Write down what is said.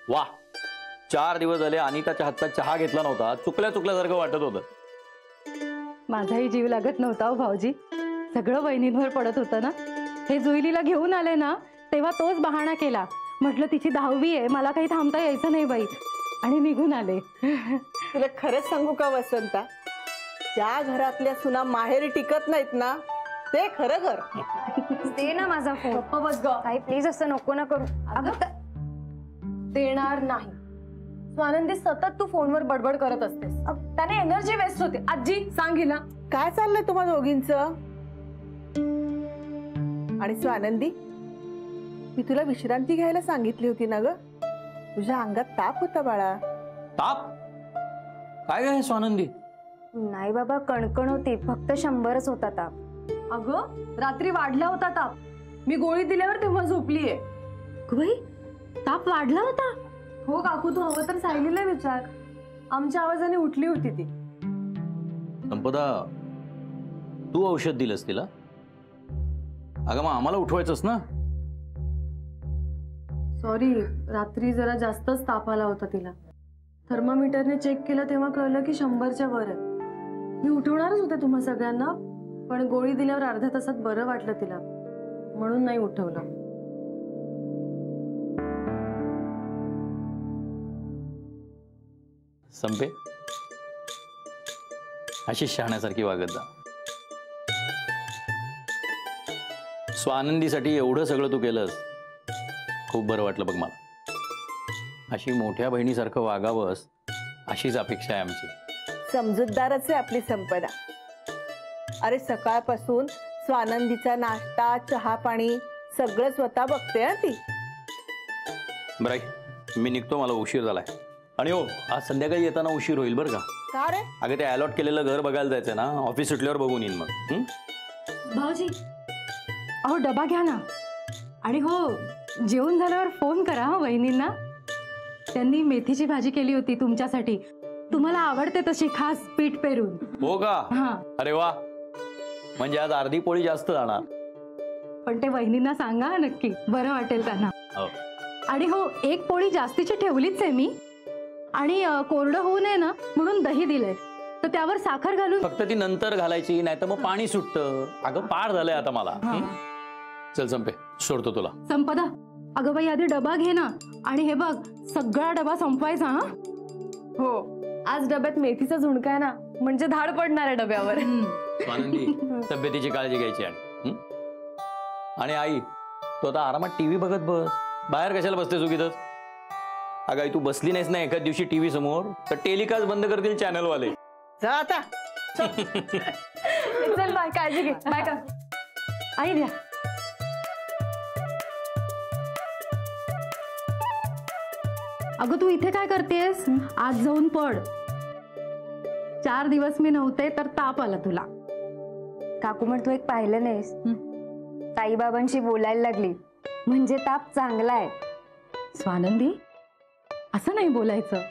वा, 4 दिवस झाले अनिताच्या हातचा चहा घेतला नव्हता, चुकल्यासारखं वाटत होतं. माझाही जीव लागत नव्हता हो भाऊजी. सगळं वहिनींवर पडत होतं ना. हे जुईलीला घेऊन आले ना तेव्हा तोच बहाणा केला. म्हटलं तिची 10वी आहे, मला काही थांबता यायचं नाही बाई, आणि निघून आले. तुला खरंच सांगू का वसंता, ज्या घरातल्या सुना माहेरी टिकत नाहीत ना ते खरं घर. दे ना माझा फोन. गप्प बस ग. काही प्लीज असं नको ना करू. देणार नाही. स्वानंदी, सतत तू फोनवर बडबड करत असतेस, त्याने एनर्जी वेस्ट होते. आजी सांग हिला. काय चाललंय तुम्हा दोघींचं? आणि स्वानंदी, मी तुला विश्रांती घ्यायला सांगितली होती ना ग. तुझ्या अंगात ताप होता बाळा. ताप? काय काय स्वानंदी? नाही बाबा, कणकण होती, फक्त 100च होता ताप. अगं रात्री वाढला होता ताप. मी गोळी दिल्यावर तेव्हा झोपलीये. बाई, ताप वाढला होता? हो काकू, तू हवं तर सायलीला विचार. आमच्या आवाजाने उठली होती ती. संपदा, तू औषध दिलंस तिला? अगं मग आम्हाला उठवायचंस ना. सॉरी, रात्री जरा जास्तच ताप आला होता तिला. थर्मामीटरने चेक केलं तेव्हा कळलं की 100च्या वर आहे. मी उठवणारच होते तुम्हा सगळ्यांना, पण गोळी दिल्यावर अर्ध्या तासात बरं वाटलं तिला, म्हणून नाही उठवलं. संपे, अशी शहाण्यासारखी वागत जा. स्वानंदीसाठी एवढं सगळं तू केलंस, खूप बरं वाटलं बघ मला. अशी मोठ्या बहिणीसारखं वागावंस अशीच अपेक्षा आहे आमची. समजूतदारच आहे आपली संपदा. अरे सकाळपासून स्वानंदीचा नाश्ता, चहा पाणी सगळं स्वतः बघते हा ती. बरं, मी निघतो, मला उशीर झालाय. आणि हो, आज संध्याकाळी येताना उशीर होईल बरं का. का रे? अगं ते अलॉट केलेलं घर बघायला जायचं ना, ऑफिस सुटल्यावर बघून येईन मग. भाऊजी, अहो डबा घ्या ना. आणि हो, जेवण झाल्यावर फोन करा हा वहिनींना. त्यांनी मेथीची भाजी केली होती तुमच्यासाठी. तुम्हाला आवडते तशी, खास पीठ पेरून. हो का? हा. अरे वा, म्हणजे आज अर्धी पोळी जास्त जाणार. पण ते वहिनींना सांगा नक्की, बरं वाटेल त्यांना. हो. आणि हो, एक पोळी जास्तीची ठेवलीच आहे मी. आणि कोरडं होऊ नये ना म्हणून दही दिलंय, तर त्यावर साखर घालून. फक्त ती नंतर घालायची, नाही तर मग पाणी सुटतं. अगं पार झालंय आता मला. चल संपे, सोडतो तुला. संपदा, अगं बाई आधी डबा घे ना. आणि हे बघ, सगळा डबा संपवायचा. हा हो, आज डब्यात मेथीचा झुणका आहे ना, म्हणजे धाड पडणार आहे डब्यावर. स्वानंदी, तब्येतीची काळजी घ्यायची. आणि आई, तू आता आरामात टीव्ही बघत बस, बाहेर कशाला बसते चुकीतच. अगं आई, तू बसली नाहीस ना एखाद दिवशी टीव्ही समोर, तर टेलिकास्ट बंद करतील चॅनलवाले. जा आता. चल बाय, काळजी घे. बाय का आई. द्या. अगं तू इथे काय करतेस? आज जाऊन पड. 4 दिवस मी नव्हते तर ताप आला तुला. काकू, मग तू एक पाहिलं नाहीस, ताईबाबांशी बोलायला लागली, म्हणजे ताप चांगला आहे. स्वानंदी, असं नाही बोलायचं.